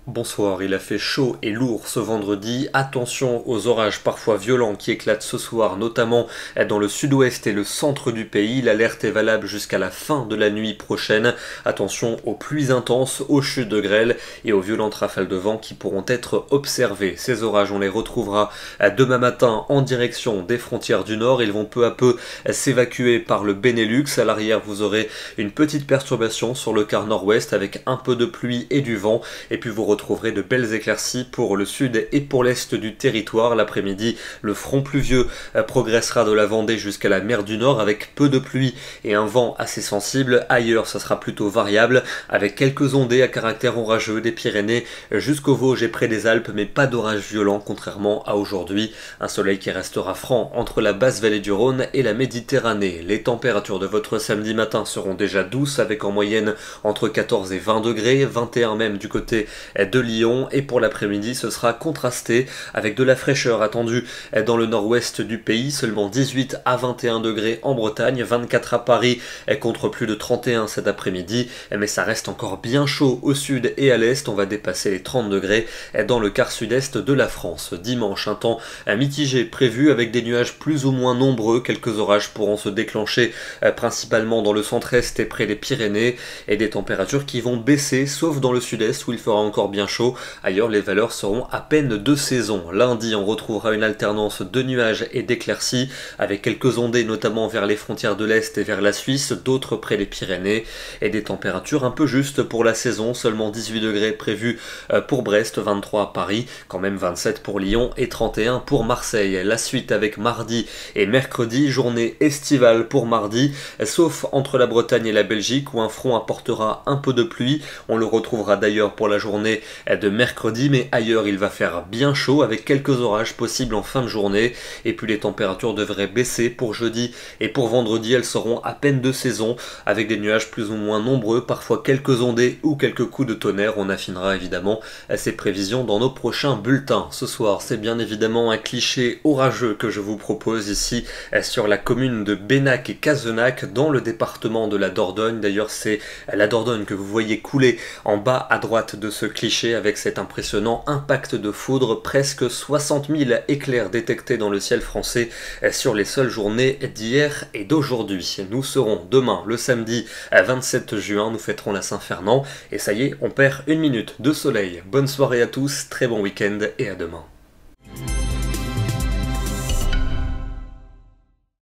Bonsoir, il a fait chaud et lourd ce vendredi. Attention aux orages parfois violents qui éclatent ce soir, notamment dans le sud-ouest et le centre du pays. L'alerte est valable jusqu'à la fin de la nuit prochaine. Attention aux pluies intenses, aux chutes de grêle et aux violentes rafales de vent qui pourront être observées. Ces orages, on les retrouvera demain matin en direction des frontières du nord. Ils vont peu à peu s'évacuer par le Benelux. À l'arrière, vous aurez une petite perturbation sur le quart nord-ouest avec un peu de pluie et du vent. Et puis vous retrouverez de belles éclaircies pour le sud et pour l'est du territoire. L'après-midi, le front pluvieux progressera de la Vendée jusqu'à la mer du Nord avec peu de pluie et un vent assez sensible. Ailleurs, ça sera plutôt variable avec quelques ondées à caractère orageux des Pyrénées jusqu'aux Vosges et près des Alpes, mais pas d'orage violent contrairement à aujourd'hui. Un soleil qui restera franc entre la basse vallée du Rhône et la Méditerranée. Les températures de votre samedi matin seront déjà douces avec en moyenne entre 14 et 20 degrés, 21 même du côté de Lyon, et pour l'après-midi ce sera contrasté avec de la fraîcheur attendue dans le nord-ouest du pays, seulement 18 à 21 degrés en Bretagne, 24 à Paris contre plus de 31 cet après-midi, mais ça reste encore bien chaud au sud et à l'est. On va dépasser les 30 degrés dans le quart sud-est de la France. Dimanche, un temps mitigé prévu avec des nuages plus ou moins nombreux, quelques orages pourront se déclencher principalement dans le centre-est et près des Pyrénées, et des températures qui vont baisser sauf dans le sud-est où il fera encore bien chaud. Ailleurs, les valeurs seront à peine de saison. Lundi, on retrouvera une alternance de nuages et d'éclaircies avec quelques ondées notamment vers les frontières de l'Est et vers la Suisse, d'autres près des Pyrénées, et des températures un peu justes pour la saison, seulement 18 degrés prévus pour Brest, 23 à Paris, quand même 27 pour Lyon et 31 pour Marseille. La suite avec mardi et mercredi, journée estivale pour mardi, sauf entre la Bretagne et la Belgique où un front apportera un peu de pluie. On le retrouvera d'ailleurs pour la journée de mercredi, mais ailleurs il va faire bien chaud avec quelques orages possibles en fin de journée, et puis les températures devraient baisser pour jeudi et pour vendredi. Elles seront à peine de saison avec des nuages plus ou moins nombreux, parfois quelques ondées ou quelques coups de tonnerre. On affinera évidemment ces prévisions dans nos prochains bulletins. Ce soir, c'est bien évidemment un cliché orageux que je vous propose ici sur la commune de Benac et Cazenac dans le département de la Dordogne. D'ailleurs, c'est la Dordogne que vous voyez couler en bas à droite de ce cliché avec cet impressionnant impact de foudre. Presque 60 000 éclairs détectés dans le ciel français sur les seules journées d'hier et d'aujourd'hui. Nous serons demain, le samedi 27 juin, nous fêterons la Saint-Fernand et ça y est, on perd une minute de soleil. Bonne soirée à tous, très bon week-end et à demain.